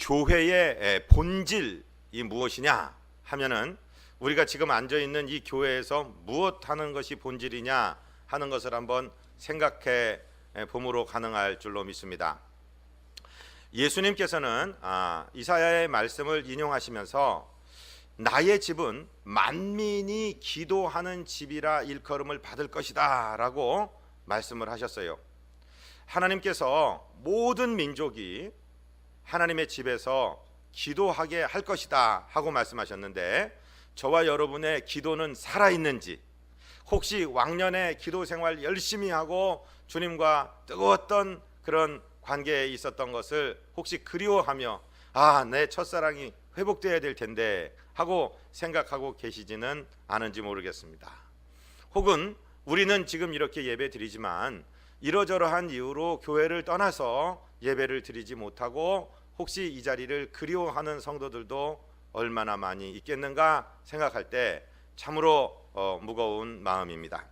교회의 본질이 무엇이냐 하면은 우리가 지금 앉아 있는 이 교회에서 무엇 하는 것이 본질이냐 하는 것을 한번 생각해 봄으로 가능할 줄로 믿습니다. 예수님께서는 이사야의 말씀을 인용하시면서 나의 집은 만민이 기도하는 집이라 일컬음을 받을 것이다 라고 말씀을 하셨어요. 하나님께서 모든 민족이 하나님의 집에서 기도하게 할 것이다 하고 말씀하셨는데, 저와 여러분의 기도는 살아있는지, 혹시 왕년에 기도 생활 열심히 하고 주님과 뜨거웠던 그런 관계에 있었던 것을 혹시 그리워하며 내 첫사랑이 회복돼야 될 텐데 하고 생각하고 계시지는 않은지 모르겠습니다. 혹은 우리는 지금 이렇게 예배 드리지만 이러저러한 이유로 교회를 떠나서 예배를 드리지 못하고 혹시 이 자리를 그리워하는 성도들도 얼마나 많이 있겠는가 생각할 때 참으로 무거운 마음입니다.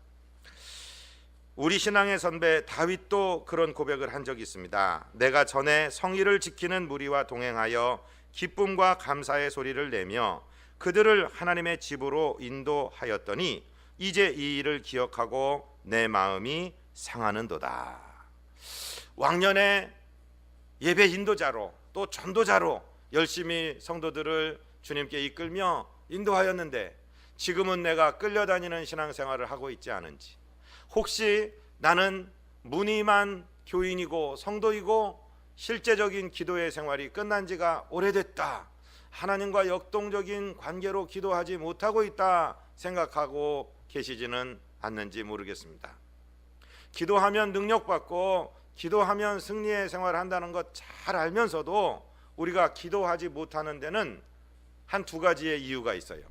우리 신앙의 선배 다윗도 그런 고백을 한 적이 있습니다. 내가 전에 성의를 지키는 무리와 동행하여 기쁨과 감사의 소리를 내며 그들을 하나님의 집으로 인도하였더니 이제 이 일을 기억하고 내 마음이 상하는도다. 왕년에 예배 인도자로 또 전도자로 열심히 성도들을 주님께 이끌며 인도하였는데 지금은 내가 끌려다니는 신앙생활을 하고 있지 않은지, 혹시 나는 무늬만 교인이고 성도이고 실제적인 기도의 생활이 끝난 지가 오래됐다, 하나님과 역동적인 관계로 기도하지 못하고 있다 생각하고 계시지는 않는지 모르겠습니다. 기도하면 능력받고 기도하면 승리의 생활을 한다는 것 잘 알면서도 우리가 기도하지 못하는 데는 한 두 가지의 이유가 있어요.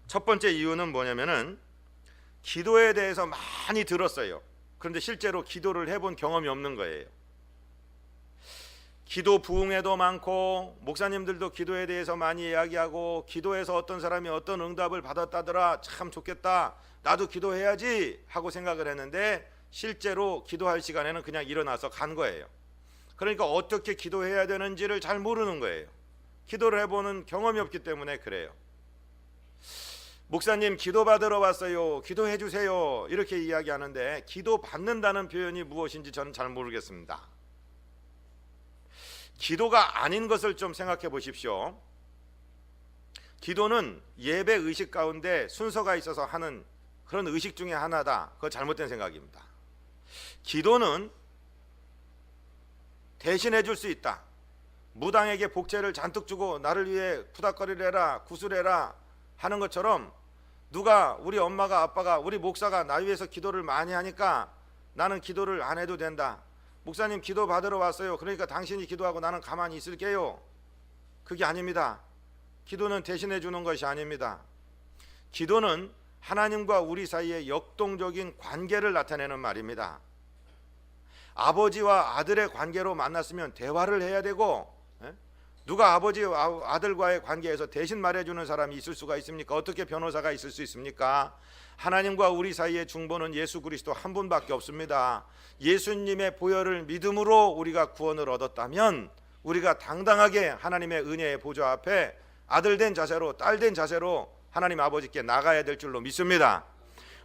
첫 번째 이유는 뭐냐면은 기도에 대해서 많이 들었어요. 그런데 실제로 기도를 해본 경험이 없는 거예요. 기도 부흥회도 많고 목사님들도 기도에 대해서 많이 이야기하고 기도해서 어떤 사람이 어떤 응답을 받았다더라, 참 좋겠다, 나도 기도해야지 하고 생각을 했는데 실제로 기도할 시간에는 그냥 일어나서 간 거예요. 그러니까 어떻게 기도해야 되는지를 잘 모르는 거예요. 기도를 해보는 경험이 없기 때문에 그래요. 목사님 기도 받으러 왔어요, 기도해 주세요 이렇게 이야기하는데 기도 받는다는 표현이 무엇인지 저는 잘 모르겠습니다. 기도가 아닌 것을 좀 생각해 보십시오. 기도는 예배 의식 가운데 순서가 있어서 하는 그런 의식 중에 하나다. 그거 잘못된 생각입니다. 기도는 대신해 줄 수 있다. 무당에게 복채를 잔뜩 주고 나를 위해 구닥거리래라 구슬해라 하는 것처럼 누가 우리 엄마가 아빠가 우리 목사가 나 위해서 기도를 많이 하니까 나는 기도를 안 해도 된다. 목사님 기도 받으러 왔어요, 그러니까 당신이 기도하고 나는 가만히 있을게요. 그게 아닙니다. 기도는 대신해 주는 것이 아닙니다. 기도는 하나님과 우리 사이의 역동적인 관계를 나타내는 말입니다. 아버지와 아들의 관계로 만났으면 대화를 해야 되고, 누가 아버지와 아들과의 관계에서 대신 말해주는 사람이 있을 수가 있습니까? 어떻게 변호사가 있을 수 있습니까? 하나님과 우리 사이의 중보는 예수 그리스도 한 분밖에 없습니다. 예수님의 보혈을 믿음으로 우리가 구원을 얻었다면 우리가 당당하게 하나님의 은혜의 보좌 앞에 아들된 자세로 딸된 자세로 하나님 아버지께 나가야 될 줄로 믿습니다.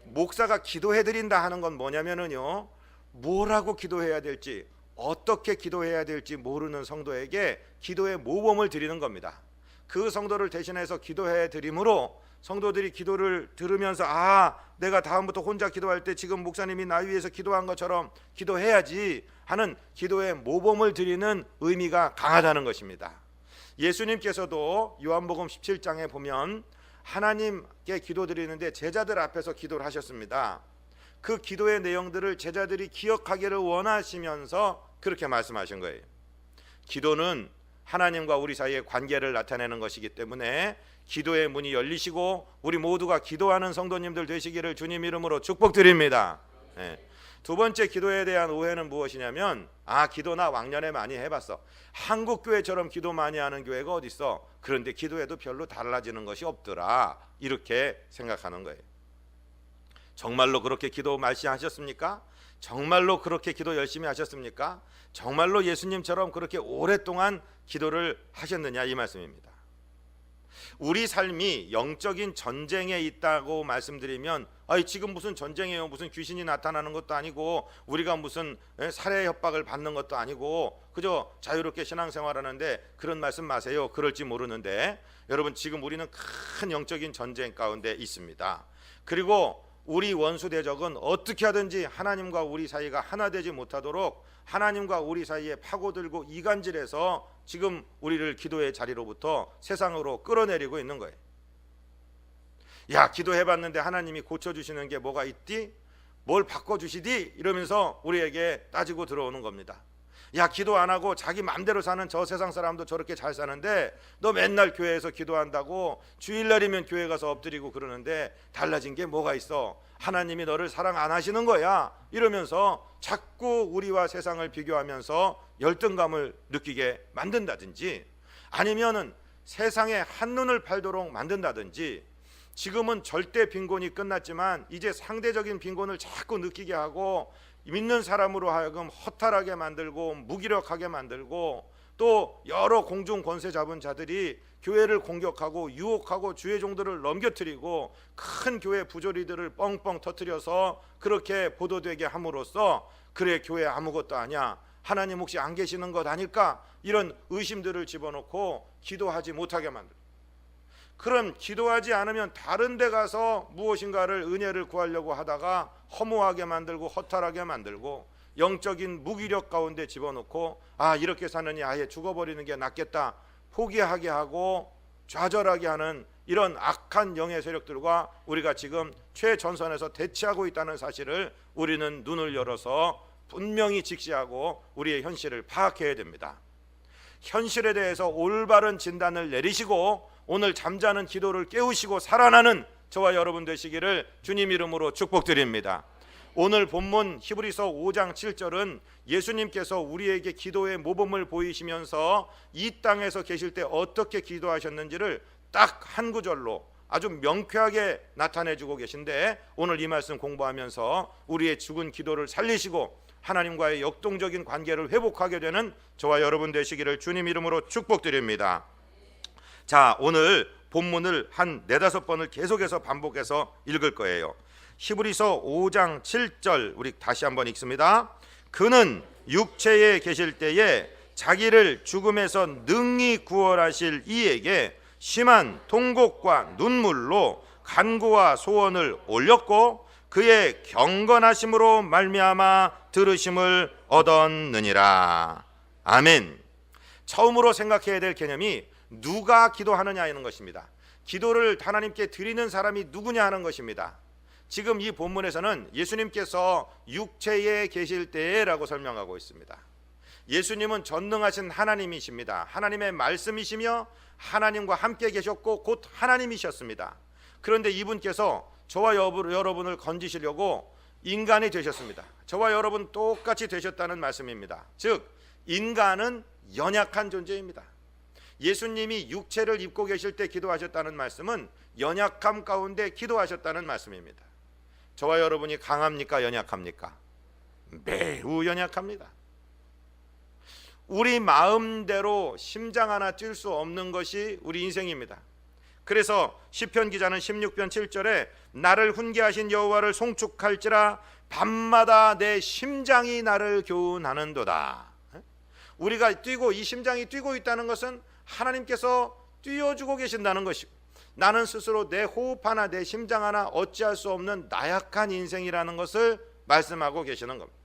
목사가 기도해드린다 하는 건 뭐냐면요, 뭐라고 기도해야 될지 어떻게 기도해야 될지 모르는 성도에게 기도의 모범을 드리는 겁니다. 그 성도를 대신해서 기도해 드림으로 성도들이 기도를 들으면서 내가 다음부터 혼자 기도할 때 지금 목사님이 나 위해서 기도한 것처럼 기도해야지 하는 기도의 모범을 드리는 의미가 강하다는 것입니다. 예수님께서도 요한복음 17장에 보면 하나님께 기도드리는데 제자들 앞에서 기도를 하셨습니다. 그 기도의 내용들을 제자들이 기억하기를 원하시면서 그렇게 말씀하신 거예요. 기도는 하나님과 우리 사이의 관계를 나타내는 것이기 때문에 기도의 문이 열리시고 우리 모두가 기도하는 성도님들 되시기를 주님 이름으로 축복드립니다. 두 번째 기도에 대한 오해는 무엇이냐면 기도 나 왕년에 많이 해봤어, 한국교회처럼 기도 많이 하는 교회가 어디 있어, 그런데 기도해도 별로 달라지는 것이 없더라, 이렇게 생각하는 거예요. 정말로 그렇게 기도 말씀하셨습니까? 정말로 그렇게 기도 열심히 하셨습니까? 정말로 예수님처럼 그렇게 오랫동안 기도를 하셨느냐, 이 말씀입니다. 우리 삶이 영적인 전쟁에 있다고 말씀드리면 지금 무슨 전쟁이에요, 무슨 귀신이 나타나는 것도 아니고 우리가 무슨 살해 협박을 받는 것도 아니고 그저 자유롭게 신앙생활하는데, 그런 말씀 마세요. 그럴지 모르는데 여러분, 지금 우리는 큰 영적인 전쟁 가운데 있습니다. 그리고 우리 원수 대적은 어떻게 하든지 하나님과 우리 사이가 하나 되지 못하도록 하나님과 우리 사이에 파고들고 이간질해서 지금 우리를 기도의 자리로부터 세상으로 끌어내리고 있는 거예요. 야, 기도해봤는데 하나님이 고쳐주시는 게 뭐가 있디? 뭘 바꿔주시디? 이러면서 우리에게 따지고 들어오는 겁니다. 야, 기도 안 하고 자기 맘대로 사는 저 세상 사람도 저렇게 잘 사는데 너 맨날 교회에서 기도한다고 주일날이면 교회 가서 엎드리고 그러는데 달라진 게 뭐가 있어? 하나님이 너를 사랑 안 하시는 거야. 이러면서 자꾸 우리와 세상을 비교하면서 열등감을 느끼게 만든다든지, 아니면은 세상에 한눈을 팔도록 만든다든지, 지금은 절대 빈곤이 끝났지만 이제 상대적인 빈곤을 자꾸 느끼게 하고 믿는 사람으로 하여금 허탈하게 만들고 무기력하게 만들고, 또 여러 공중 권세 잡은 자들이 교회를 공격하고 유혹하고 주의 종들을 넘겨뜨리고 큰 교회 부조리들을 뻥뻥 터뜨려서 그렇게 보도되게 함으로써 그래, 교회 아무것도 아니야, 하나님 혹시 안 계시는 것 아닐까, 이런 의심들을 집어넣고 기도하지 못하게 만들고, 그럼 기도하지 않으면 다른 데 가서 무엇인가를 은혜를 구하려고 하다가 허무하게 만들고 허탈하게 만들고 영적인 무기력 가운데 집어넣고 이렇게 사느니 아예 죽어버리는 게 낫겠다 포기하게 하고 좌절하게 하는 이런 악한 영의 세력들과 우리가 지금 최전선에서 대치하고 있다는 사실을 우리는 눈을 열어서 분명히 직시하고 우리의 현실을 파악해야 됩니다. 현실에 대해서 올바른 진단을 내리시고 오늘 잠자는 기도를 깨우시고 살아나는 저와 여러분 되시기를 주님 이름으로 축복드립니다. 오늘 본문 히브리서 5장 7절은 예수님께서 우리에게 기도의 모범을 보이시면서 이 땅에서 계실 때 어떻게 기도하셨는지를 딱 한 구절로 아주 명쾌하게 나타내주고 계신데, 오늘 이 말씀 공부하면서 우리의 죽은 기도를 살리시고 하나님과의 역동적인 관계를 회복하게 되는 저와 여러분 되시기를 주님 이름으로 축복드립니다. 자, 오늘 본문을 한 4-5번을 계속해서 반복해서 읽을 거예요. 히브리서 5장 7절 우리 다시 한번 읽습니다. 그는 육체에 계실 때에 자기를 죽음에서 능히 구원하실 이에게 심한 통곡과 눈물로 간구와 소원을 올렸고 그의 경건하심으로 말미암아 들으심을 얻었느니라. 아멘. 처음으로 생각해야 될 개념이 누가 기도하느냐 하는 것입니다. 기도를 하나님께 드리는 사람이 누구냐 하는 것입니다. 지금 이 본문에서는 예수님께서 육체에 계실 때라고 설명하고 있습니다. 예수님은 전능하신 하나님이십니다. 하나님의 말씀이시며 하나님과 함께 계셨고 곧 하나님이셨습니다. 그런데 이분께서 저와 여러분을 건지시려고 인간이 되셨습니다. 저와 여러분 똑같이 되셨다는 말씀입니다. 즉 인간은 연약한 존재입니다. 예수님이 육체를 입고 계실 때 기도하셨다는 말씀은 연약함 가운데 기도하셨다는 말씀입니다. 저와 여러분이 강합니까, 연약합니까? 매우 연약합니다. 우리 마음대로 심장 하나 뛸 수 없는 것이 우리 인생입니다. 그래서 시편 기자는 16편 7절에 나를 훈계하신 여호와를 송축할지라 밤마다 내 심장이 나를 교훈하는도다. 우리가 뛰고 이 심장이 뛰고 있다는 것은 하나님께서 뛰어주고 계신다는 것이고, 나는 스스로 내 호흡 하나 내 심장 하나 어찌할 수 없는 나약한 인생이라는 것을 말씀하고 계시는 겁니다.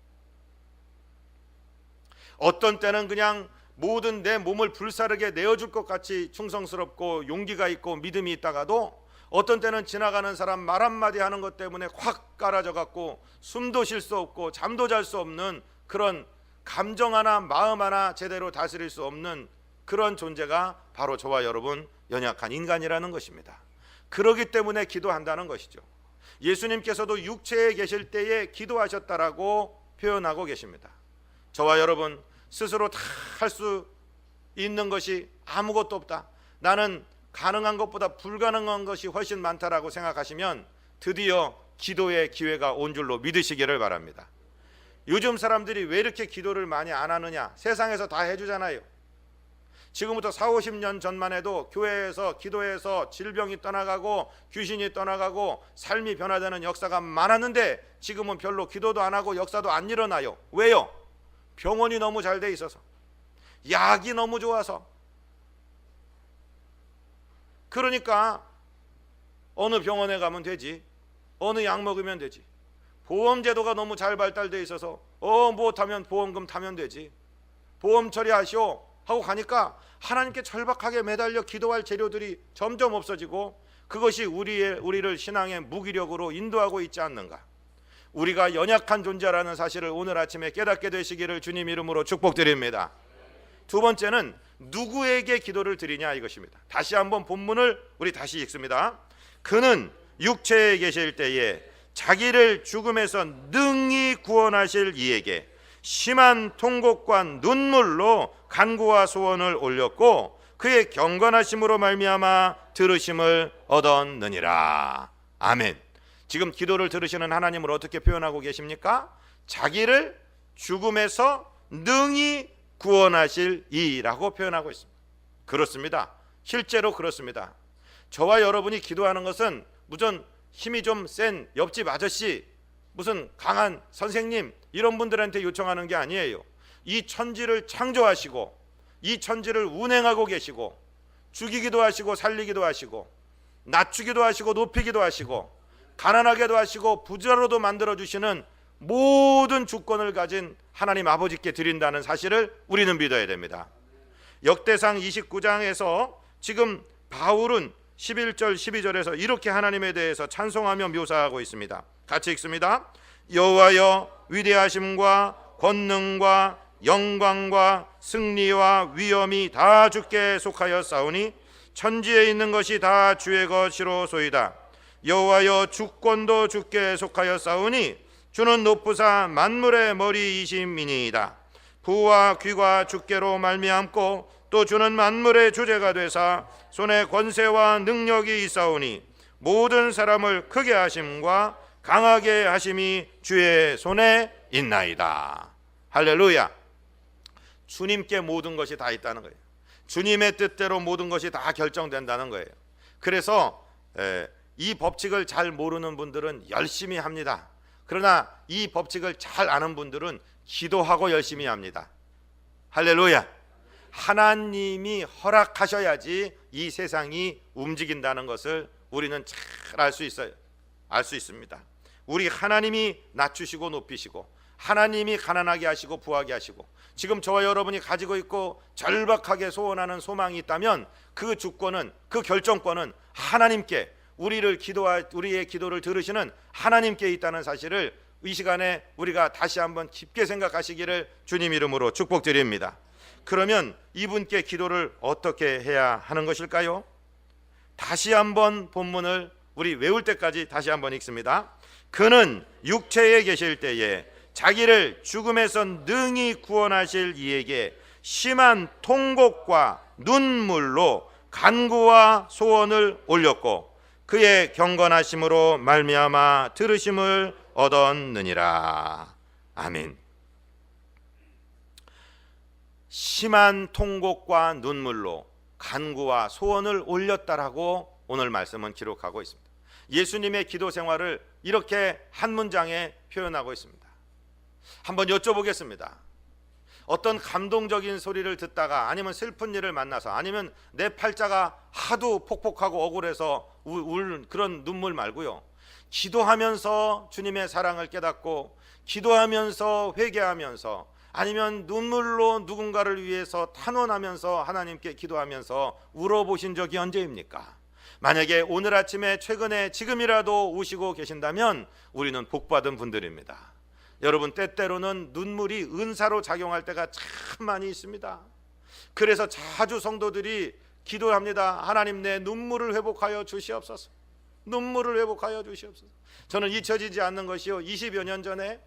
어떤 때는 그냥 모든 내 몸을 불사르게 내어줄 것 같이 충성스럽고 용기가 있고 믿음이 있다가도 어떤 때는 지나가는 사람 말 한마디 하는 것 때문에 확 깔아져 갖고 숨도 쉴 수 없고 잠도 잘 수 없는 그런 감정 하나 마음 하나 제대로 다스릴 수 없는 그런 존재가 바로 저와 여러분 연약한 인간이라는 것입니다. 그러기 때문에 기도한다는 것이죠. 예수님께서도 육체에 계실 때에 기도하셨다라고 표현하고 계십니다. 저와 여러분 스스로 다 할 수 있는 것이 아무것도 없다, 나는 가능한 것보다 불가능한 것이 훨씬 많다라고 생각하시면 드디어 기도의 기회가 온 줄로 믿으시기를 바랍니다. 요즘 사람들이 왜 이렇게 기도를 많이 안 하느냐? 세상에서 다 해주잖아요. 지금부터 40-50년 전만 해도 교회에서 기도해서 질병이 떠나가고 귀신이 떠나가고 삶이 변화되는 역사가 많았는데 지금은 별로 기도도 안 하고 역사도 안 일어나요. 왜요? 병원이 너무 잘 돼 있어서, 약이 너무 좋아서. 그러니까 어느 병원에 가면 되지, 어느 약 먹으면 되지, 보험제도가 너무 잘 발달돼 있어서 못하면 보험금 타면 되지, 보험 처리하시오 하고 가니까 하나님께 절박하게 매달려 기도할 재료들이 점점 없어지고 그것이 우리를 신앙의 무기력으로 인도하고 있지 않는가. 우리가 연약한 존재라는 사실을 오늘 아침에 깨닫게 되시기를 주님 이름으로 축복드립니다. 두 번째는 누구에게 기도를 드리냐 이것입니다. 다시 한번 본문을 우리 다시 읽습니다. 그는 육체에 계실 때에 자기를 죽음에서 능히 구원하실 이에게 심한 통곡과 눈물로 간구와 소원을 올렸고 그의 경건하심으로 말미암아 들으심을 얻었느니라. 아멘. 지금 기도를 들으시는 하나님을 어떻게 표현하고 계십니까? 자기를 죽음에서 능히 구원하실 이라고 표현하고 있습니다. 그렇습니다. 실제로 그렇습니다. 저와 여러분이 기도하는 것은 무슨 힘이 좀 센 옆집 아저씨, 무슨 강한 선생님 이런 분들한테 요청하는 게 아니에요. 이 천지를 창조하시고 이 천지를 운행하고 계시고 죽이기도 하시고 살리기도 하시고 낮추기도 하시고 높이기도 하시고 가난하게도 하시고 부자로도 만들어주시는 모든 주권을 가진 하나님 아버지께 드린다는 사실을 우리는 믿어야 됩니다. 역대상 29장에서 지금 바울은 11절 12절에서 이렇게 하나님에 대해서 찬송하며 묘사하고 있습니다. 같이 읽습니다. 여호와여 위대하심과 권능과 영광과 승리와 위엄이 다 주께 속하였사오니 천지에 있는 것이 다 주의 것이로소이다. 여호와여 주권도 주께 속하였사오니 주는 높으사 만물의 머리이심이니이다. 부와 귀가 주께로 말미암고 또 주는 만물의 주제가 되사 손에 권세와 능력이 있사오니 모든 사람을 크게 하심과 강하게 하심이 주의 손에 있나이다. 할렐루야. 주님께 모든 것이 다 있다는 거예요. 주님의 뜻대로 모든 것이 다 결정된다는 거예요. 그래서 이 법칙을 잘 모르는 분들은 열심히 합니다. 그러나 이 법칙을 잘 아는 분들은 기도하고 열심히 합니다. 할렐루야. 하나님이 허락하셔야지 이 세상이 움직인다는 것을 우리는 잘 알 수 있어요. 알 수 있습니다. 우리 하나님이 낮추시고 높이시고 하나님이 가난하게 하시고 부하게 하시고 지금 저와 여러분이 가지고 있고 절박하게 소원하는 소망이 있다면 그 주권은, 그 결정권은 하나님께, 우리의 기도를 들으시는 하나님께 있다는 사실을 이 시간에 우리가 다시 한번 깊게 생각하시기를 주님 이름으로 축복드립니다. 그러면 이분께 기도를 어떻게 해야 하는 것일까요? 다시 한번 본문을 우리 외울 때까지 다시 한번 읽습니다. 그는 육체에 계실 때에 자기를 죽음에서 능히 구원하실 이에게 심한 통곡과 눈물로 간구와 소원을 올렸고 그의 경건하심으로 말미암아 들으심을 얻었느니라. 아멘. 심한 통곡과 눈물로 간구와 소원을 올렸다라고 오늘 말씀은 기록하고 있습니다. 예수님의 기도 생활을 이렇게 한 문장에 표현하고 있습니다. 한번 여쭤보겠습니다. 어떤 감동적인 소리를 듣다가 아니면 슬픈 일을 만나서 아니면 내 팔자가 하도 폭폭하고 억울해서 울 그런 눈물 말고요, 기도하면서 주님의 사랑을 깨닫고 기도하면서 회개하면서 아니면 눈물로 누군가를 위해서 탄원하면서 하나님께 기도하면서 울어보신 적이 언제입니까? 만약에 오늘 아침에 최근에 지금이라도 우시고 계신다면 우리는 복받은 분들입니다. 여러분, 때때로는 눈물이 은사로 작용할 때가 참 많이 있습니다. 그래서 자주 성도들이 기도합니다. 하나님, 내 눈물을 회복하여 주시옵소서. 눈물을 회복하여 주시옵소서. 저는 잊혀지지 않는 것이요, 20여 년 전에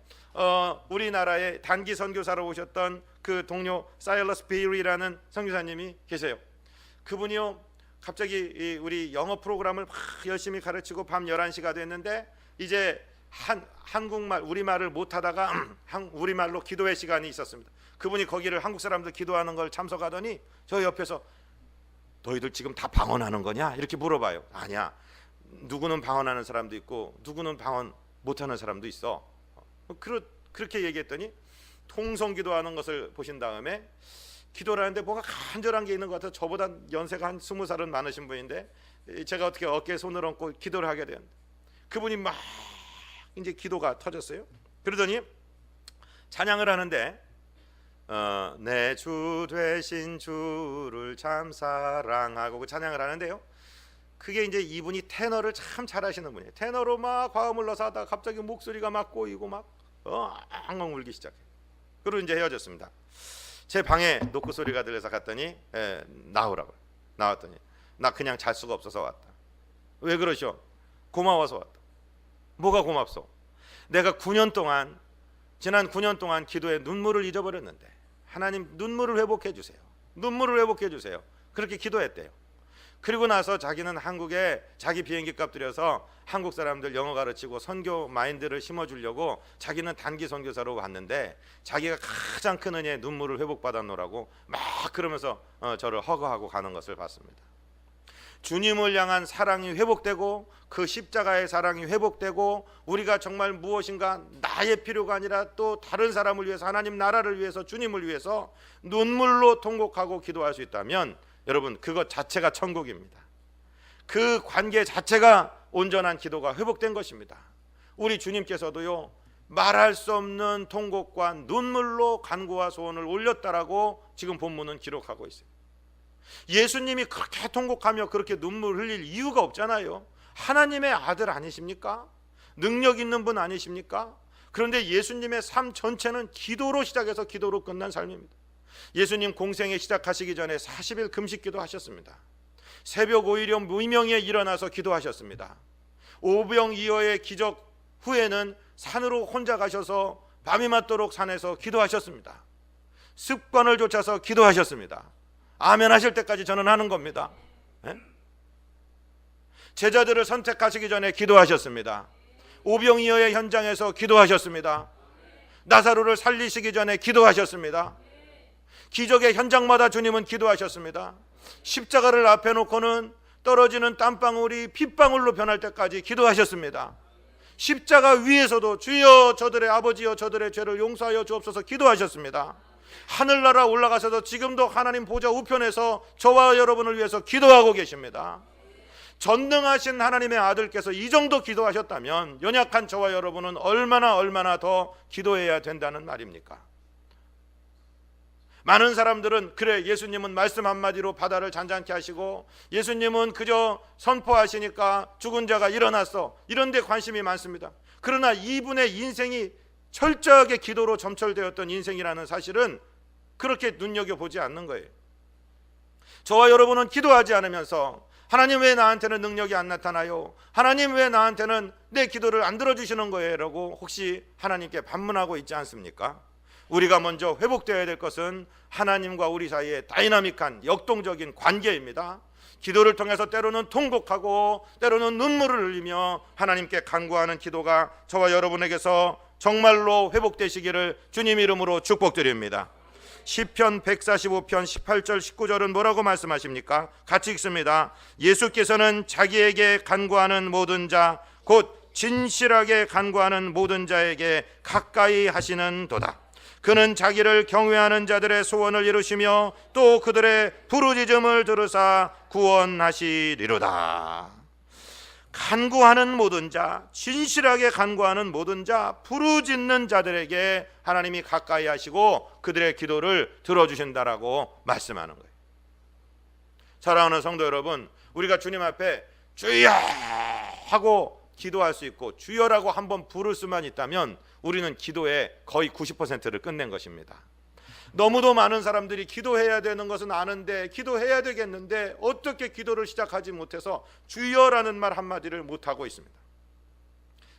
우리나라에 단기 선교사로 오셨던 그 동료 사일러스 베일이라는 선교사님이 계세요. 그분이요, 갑자기 우리 영어 프로그램을 막 열심히 가르치고 밤 11시가 됐는데 이제 한국말 우리말을 못하다가 우리말로 기도회 시간이 있었습니다. 그분이 거기를 한국 사람들 기도하는 걸 참석하더니 저 옆에서 너희들 지금 다 방언하는 거냐? 이렇게 물어봐요. 아니야. 누구는 방언하는 사람도 있고 누구는 방언 못하는 사람도 있어. 그렇게 얘기했더니 통성 기도하는 것을 보신 다음에 기도를 하는데 뭐가 간절한 게 있는 것 같아서 저보다 연세가 한 20살은 많으신 분인데 제가 어떻게 어깨에 손을 얹고 기도를 하게 되었는데 그분이 막 이제 기도가 터졌어요. 그러더니 찬양을 하는데 내 주 되신 주를 참 사랑하고 그 찬양을 하는데요. 그게 이제 이분이 테너를 참 잘하시는 분이에요. 테너로 막 과음을 넣어서 하다가 갑자기 목소리가 막 꼬이고 막 엉엉 울기 시작해요. 그리고 이제 헤어졌습니다. 제 방에 노크 소리가 들려서 갔더니 나오라고. 나왔더니 나 그냥 잘 수가 없어서 왔다. 왜 그러셔? 고마워서 왔다. 뭐가 고맙소? 내가 지난 9년 동안 기도에 눈물을 잊어버렸는데 하나님 눈물을 회복해 주세요. 눈물을 회복해 주세요. 그렇게 기도했대요. 그리고 나서 자기는 한국에 자기 비행기 값 들여서 한국 사람들 영어 가르치고 선교 마인드를 심어주려고 자기는 단기 선교사로 왔는데 자기가 가장 큰 은혜에 눈물을 회복받아 놓으라고 막 그러면서 저를 허거하고 가는 것을 봤습니다. 주님을 향한 사랑이 회복되고 그 십자가의 사랑이 회복되고 우리가 정말 무엇인가 나의 필요가 아니라 또 다른 사람을 위해서 하나님 나라를 위해서 주님을 위해서 눈물로 통곡하고 기도할 수 있다면 여러분 그것 자체가 천국입니다. 그 관계 자체가 온전한 기도가 회복된 것입니다. 우리 주님께서도요 말할 수 없는 통곡과 눈물로 간구와 소원을 올렸다라고 지금 본문은 기록하고 있어요. 예수님이 그렇게 통곡하며 그렇게 눈물 흘릴 이유가 없잖아요. 하나님의 아들 아니십니까? 능력 있는 분 아니십니까? 그런데 예수님의 삶 전체는 기도로 시작해서 기도로 끝난 삶입니다. 예수님 공생에 시작하시기 전에 40일 금식기도 하셨습니다. 새벽 5일경 무명에 일어나서 기도하셨습니다. 오병이어의 기적 후에는 산으로 혼자 가셔서 밤이 맞도록 산에서 기도하셨습니다. 습관을 쫓아서 기도하셨습니다. 아멘 하실 때까지 저는 하는 겁니다. 제자들을 선택하시기 전에 기도하셨습니다. 오병이어의 현장에서 기도하셨습니다. 나사로를 살리시기 전에 기도하셨습니다. 기적의 현장마다 주님은 기도하셨습니다. 십자가를 앞에 놓고는 떨어지는 땀방울이 핏방울로 변할 때까지 기도하셨습니다. 십자가 위에서도 주여 저들의 아버지여 저들의 죄를 용서하여 주옵소서 기도하셨습니다. 하늘나라 올라가셔서 지금도 하나님 보좌 우편에서 저와 여러분을 위해서 기도하고 계십니다. 전능하신 하나님의 아들께서 이 정도 기도하셨다면 연약한 저와 여러분은 얼마나 더 기도해야 된다는 말입니까? 많은 사람들은 그래 예수님은 말씀 한마디로 바다를 잔잔케 하시고 예수님은 그저 선포하시니까 죽은 자가 일어났어 이런 데 관심이 많습니다. 그러나 이분의 인생이 철저하게 기도로 점철되었던 인생이라는 사실은 그렇게 눈여겨보지 않는 거예요. 저와 여러분은 기도하지 않으면서 하나님 왜 나한테는 능력이 안 나타나요? 하나님 왜 나한테는 내 기도를 안 들어주시는 거예요? 라고 혹시 하나님께 반문하고 있지 않습니까? 우리가 먼저 회복되어야 될 것은 하나님과 우리 사이의 다이나믹한 역동적인 관계입니다. 기도를 통해서 때로는 통곡하고 때로는 눈물을 흘리며 하나님께 간구하는 기도가 저와 여러분에게서 정말로 회복되시기를 주님 이름으로 축복드립니다. 시편 145편 18절 19절은 뭐라고 말씀하십니까? 같이 읽습니다. 예수께서는 자기에게 간구하는 모든 자 곧 진실하게 간구하는 모든 자에게 가까이 하시는 도다. 그는 자기를 경외하는 자들의 소원을 이루시며 또 그들의 부르짖음을 들으사 구원하시리로다. 간구하는 모든 자, 진실하게 간구하는 모든 자, 부르짖는 자들에게 하나님이 가까이 하시고 그들의 기도를 들어주신다라고 말씀하는 거예요. 사랑하는 성도 여러분, 우리가 주님 앞에 주여 하고 기도할 수 있고 주여라고 한번 부를 수만 있다면 우리는 기도의 거의 90%를 끝낸 것입니다. 너무도 많은 사람들이 기도해야 되는 것은 아는데 기도해야 되겠는데 어떻게 기도를 시작하지 못해서 주여라는 말 한마디를 못하고 있습니다.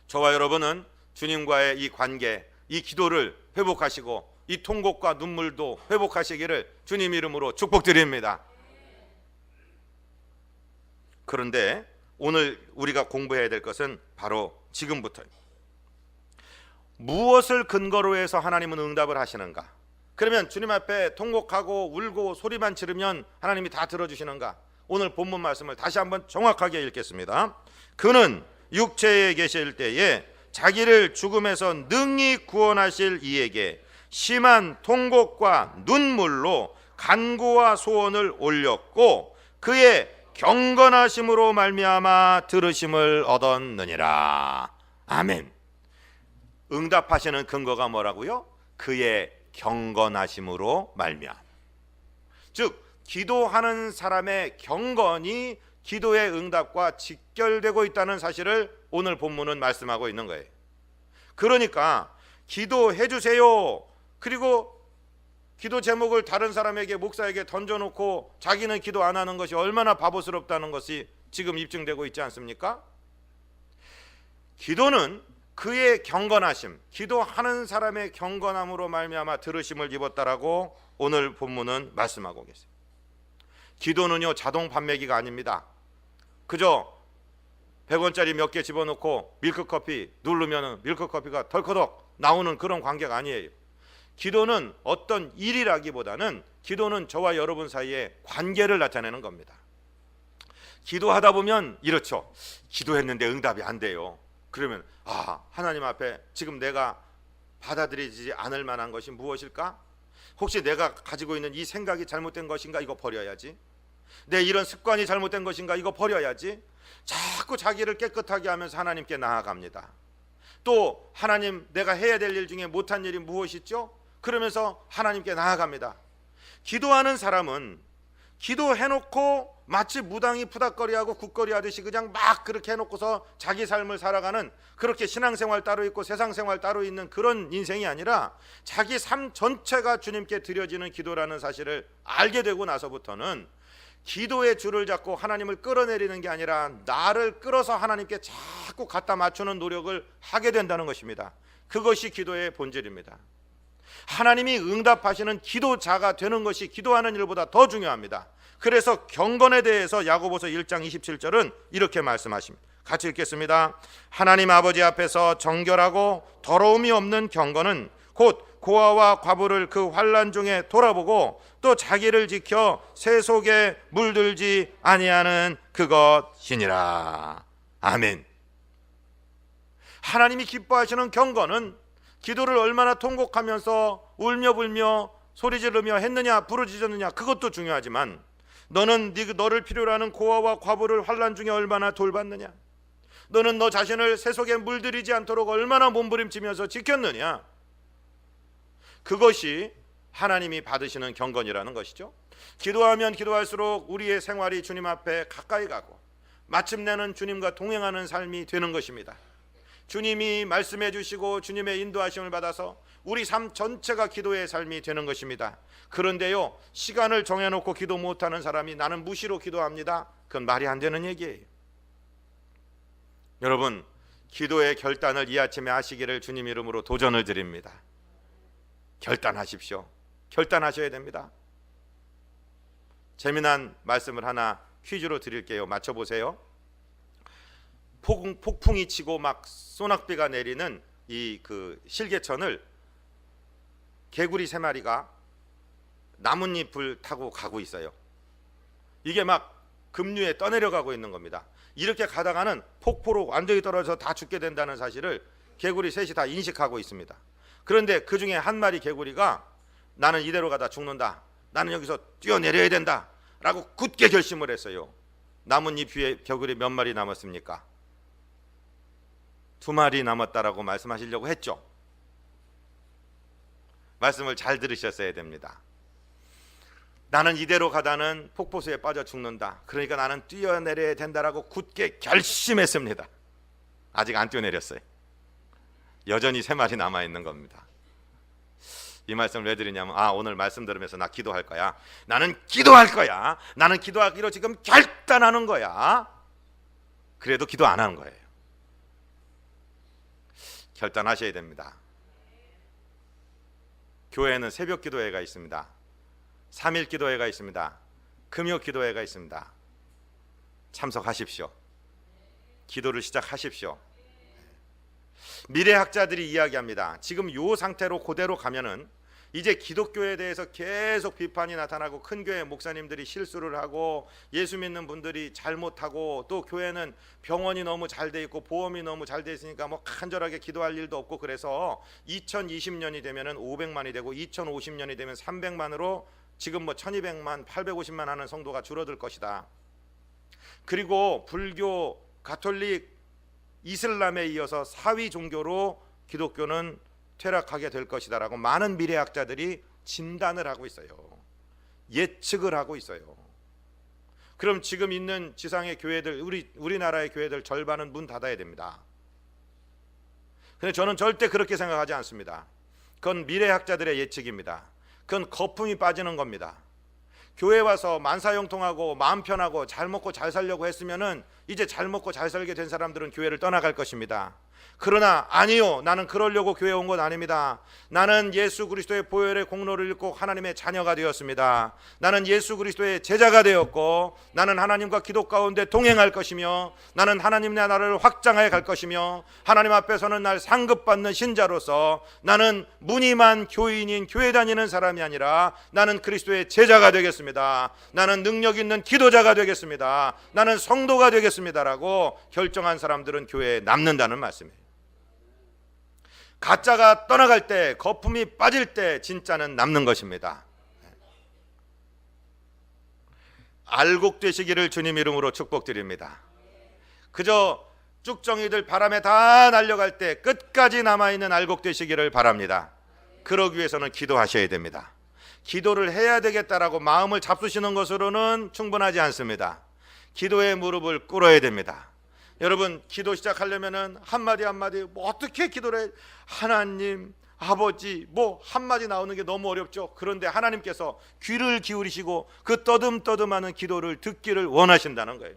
저와 여러분은 주님과의 이 관계, 이 기도를 회복하시고 이 통곡과 눈물도 회복하시기를 주님 이름으로 축복드립니다. 그런데 오늘 우리가 공부해야 될 것은 바로 지금부터입니다. 무엇을 근거로 해서 하나님은 응답을 하시는가? 그러면 주님 앞에 통곡하고 울고 소리만 지르면 하나님이 다 들어주시는가? 오늘 본문 말씀을 다시 한번 정확하게 읽겠습니다. 그는 육체에 계실 때에 자기를 죽음에서 능히 구원하실 이에게 심한 통곡과 눈물로 간구와 소원을 올렸고 그의 경건하심으로 말미암아 들으심을 얻었느니라. 아멘. 응답하시는 근거가 뭐라고요? 그의 경건하심으로 말미암아. 즉 기도하는 사람의 경건이 기도의 응답과 직결되고 있다는 사실을 오늘 본문은 말씀하고 있는 거예요. 그러니까 기도해 주세요. 그리고 기도 제목을 다른 사람에게, 목사에게 던져놓고 자기는 기도 안 하는 것이 얼마나 바보스럽다는 것이 지금 입증되고 있지 않습니까? 기도는 그의 경건하심, 기도하는 사람의 경건함으로 말미암아 들으심을 입었다라고 오늘 본문은 말씀하고 계세요. 기도는요 자동 판매기가 아닙니다. 그저 100원짜리 몇 개 집어넣고 밀크커피 누르면 밀크커피가 덜커덕 나오는 그런 관계가 아니에요. 기도는 어떤 일이라기보다는 기도는 저와 여러분 사이의 관계를 나타내는 겁니다. 기도하다 보면 이렇죠. 기도했는데 응답이 안 돼요. 그러면 하나님 앞에 지금 내가 받아들이지 않을 만한 것이 무엇일까? 혹시 내가 가지고 있는 이 생각이 잘못된 것인가? 이거 버려야지. 내 이런 습관이 잘못된 것인가? 이거 버려야지. 자꾸 자기를 깨끗하게 하면서 하나님께 나아갑니다. 또 하나님, 내가 해야 될 일 중에 못한 일이 무엇이죠? 그러면서 하나님께 나아갑니다. 기도하는 사람은 기도해놓고 마치 무당이 푸닥거리하고 굿거리하듯이 그냥 막 그렇게 해놓고서 자기 삶을 살아가는, 그렇게 신앙생활 따로 있고 세상생활 따로 있는 그런 인생이 아니라 자기 삶 전체가 주님께 드려지는 기도라는 사실을 알게 되고 나서부터는 기도의 줄을 잡고 하나님을 끌어내리는 게 아니라 나를 끌어서 하나님께 자꾸 갖다 맞추는 노력을 하게 된다는 것입니다. 그것이 기도의 본질입니다. 하나님이 응답하시는 기도자가 되는 것이 기도하는 일보다 더 중요합니다. 그래서 경건에 대해서 야고보서 1장 27절은 이렇게 말씀하십니다. 같이 읽겠습니다. 하나님 아버지 앞에서 정결하고 더러움이 없는 경건은 곧 고아와 과부를 그 환난 중에 돌아보고 또 자기를 지켜 새 속에 물들지 아니하는 그것이니라. 아멘. 하나님이 기뻐하시는 경건은 기도를 얼마나 통곡하면서 울며 불며 소리 지르며 했느냐, 부르짖었느냐, 그것도 중요하지만 너는 너를 필요로 하는 고아와 과부를 환난 중에 얼마나 돌봤느냐, 너는 너 자신을 새 속에 물들이지 않도록 얼마나 몸부림치면서 지켰느냐, 그것이 하나님이 받으시는 경건이라는 것이죠. 기도하면 기도할수록 우리의 생활이 주님 앞에 가까이 가고 마침내는 주님과 동행하는 삶이 되는 것입니다. 주님이 말씀해 주시고 주님의 인도하심을 받아서 우리 삶 전체가 기도의 삶이 되는 것입니다. 그런데요, 시간을 정해놓고 기도 못하는 사람이 나는 무시로 기도합니다, 그건 말이 안 되는 얘기예요. 여러분, 기도의 결단을 이 아침에 하시기를 주님 이름으로 도전을 드립니다. 결단하십시오. 결단하셔야 됩니다. 재미난 말씀을 하나 퀴즈로 드릴게요. 맞춰보세요. 폭풍이 치고 막 소낙비가 내리는 이 실개천을 개구리 3마리가 나뭇잎을 타고 가고 있어요. 이게 막 급류에 떠내려가고 있는 겁니다. 이렇게 가다가는 폭포로 완전히 떨어져서 다 죽게 된다는 사실을 개구리 셋이 다 인식하고 있습니다. 그런데 그 중에 한 마리 개구리가 나는 이대로 가다 죽는다, 나는 여기서 뛰어내려야 된다 라고 굳게 결심을 했어요. 나뭇잎 위에 개구리 몇 마리 남았습니까? 2마리 남았다라고 말씀하시려고 했죠. 말씀을 잘 들으셨어야 됩니다. 나는 이대로 가다는 폭포수에 빠져 죽는다, 그러니까 나는 뛰어내려야 된다라고 굳게 결심했습니다. 아직 안 뛰어내렸어요. 여전히 3마리 남아있는 겁니다. 이 말씀을 왜 드리냐면 오늘 말씀 들으면서 나 기도할 거야, 나는 기도할 거야, 나는 기도하기로 지금 결단하는 거야, 그래도 기도 안 하는 거예요. 결단하셔야 됩니다. 교회에는 새벽 기도회가 있습니다. 3일 기도회가 있습니다. 금요 기도회가 있습니다. 참석하십시오. 기도를 시작하십시오. 미래학자들이 이야기합니다. 지금 요 상태로 그대로 가면은 이제 기독교에 대해서 계속 비판이 나타나고 큰 교회 목사님들이 실수를 하고 예수 믿는 분들이 잘못하고 또 교회는 병원이 너무 잘 돼 있고 보험이 너무 잘 돼 있으니까 뭐 간절하게 기도할 일도 없고, 그래서 2020년이 되면은 500만이 되고 2050년이 되면 300만으로 지금 뭐 1200만 850만 하는 성도가 줄어들 것이다. 그리고 불교, 가톨릭, 이슬람에 이어서 4위 종교로 기독교는 퇴락하게 될 것이다라고 많은 미래학자들이 진단을 하고 있어요. 예측을 하고 있어요. 그럼 지금 있는 지상의 교회들, 우리나라의 교회들 절반은 문 닫아야 됩니다. 근데 저는 절대 그렇게 생각하지 않습니다. 그건 미래학자들의 예측입니다. 그건 거품이 빠지는 겁니다. 교회 와서 만사형통하고 마음 편하고 잘 먹고 잘 살려고 했으면은 이제 잘 먹고 잘 살게 된 사람들은 교회를 떠나갈 것입니다. 그러나 아니요, 나는 그러려고 교회 온 건 아닙니다. 나는 예수 그리스도의 보혈의 공로를 읽고 하나님의 자녀가 되었습니다. 나는 예수 그리스도의 제자가 되었고, 나는 하나님과 기도 가운데 동행할 것이며, 나는 하나님 나라를 확장해 갈 것이며, 하나님 앞에서는 날 상급받는 신자로서 나는 무늬만 교인인 교회 다니는 사람이 아니라 나는 그리스도의 제자가 되겠습니다. 나는 능력 있는 기도자가 되겠습니다. 나는 성도가 되겠습니다라고 결정한 사람들은 교회에 남는다는 말씀이에요. 가짜가 떠나갈 때, 거품이 빠질 때 진짜는 남는 것입니다. 알곡되시기를 주님 이름으로 축복드립니다. 그저 쭉정이들 바람에 다 날려갈 때 끝까지 남아있는 알곡되시기를 바랍니다. 그러기 위해서는 기도하셔야 됩니다. 기도를 해야 되겠다라고 마음을 잡수시는 것으로는 충분하지 않습니다. 기도의 무릎을 꿇어야 됩니다. 여러분, 기도 시작하려면은 한마디 한마디 뭐 어떻게 기도를 해? 하나님, 아버지, 뭐 한마디 나오는 게 너무 어렵죠. 그런데 하나님께서 귀를 기울이시고 그 떠듬떠듬하는 기도를 듣기를 원하신다는 거예요.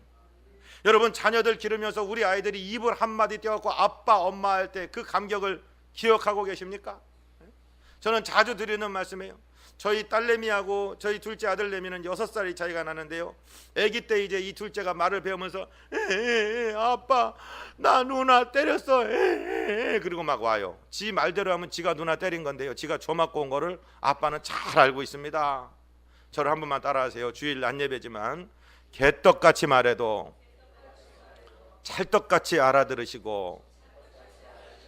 여러분, 자녀들 기르면서 우리 아이들이 입을 한마디 떼어갖고 아빠, 엄마 할 때 그 감격을 기억하고 계십니까? 저는 자주 드리는 말씀이에요. 저희 딸내미하고 저희 둘째 아들내미는 6살이 차이가 나는데요, 아기 때 이제 이 둘째가 말을 배우면서 아빠, 나 누나 때렸어, 그리고 막 와요. 지 말대로 하면 지가 누나 때린 건데요, 지가 줘 맞고 온 거를 아빠는 잘 알고 있습니다. 저를 한 번만 따라하세요. 주일 안 예배지만 개떡같이 말해도 찰떡같이 알아들으시고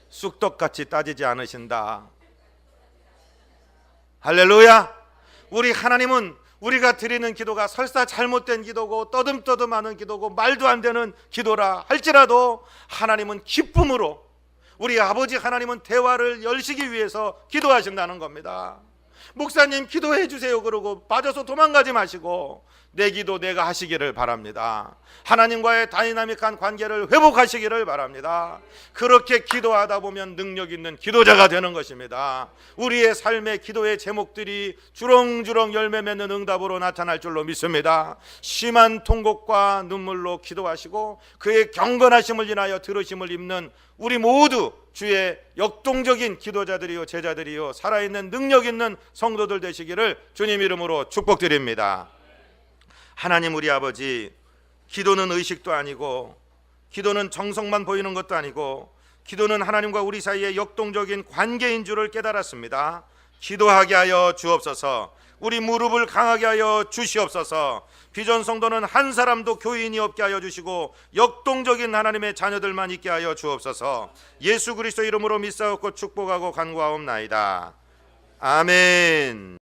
쑥떡같이 따지지 않으신다. 할렐루야. 우리 하나님은 우리가 드리는 기도가 설사 잘못된 기도고 떠듬떠듬하는 기도고 말도 안 되는 기도라 할지라도 하나님은 기쁨으로, 우리 아버지 하나님은 대화를 열시기 위해서 기도하신다는 겁니다. 목사님 기도해 주세요 그러고 빠져서 도망가지 마시고 내 기도 내가 하시기를 바랍니다. 하나님과의 다이나믹한 관계를 회복하시기를 바랍니다. 그렇게 기도하다 보면 능력 있는 기도자가 되는 것입니다. 우리의 삶의 기도의 제목들이 주렁주렁 열매 맺는 응답으로 나타날 줄로 믿습니다. 심한 통곡과 눈물로 기도하시고 그의 경건하심을 인하여 들으심을 입는 우리 모두 주의 역동적인 기도자들이요 제자들이요 살아있는 능력 있는 성도들 되시기를 주님 이름으로 축복드립니다. 하나님 우리 아버지, 기도는 의식도 아니고 기도는 정성만 보이는 것도 아니고 기도는 하나님과 우리 사이의 역동적인 관계인 줄을 깨달았습니다. 기도하게 하여 주옵소서. 우리 무릎을 강하게 하여 주시옵소서. 비전 성도는 한 사람도 교인이 없게 하여 주시고 역동적인 하나님의 자녀들만 있게 하여 주옵소서. 예수 그리스도 이름으로 믿사옵고 축복하고 간구하옵나이다. 아멘.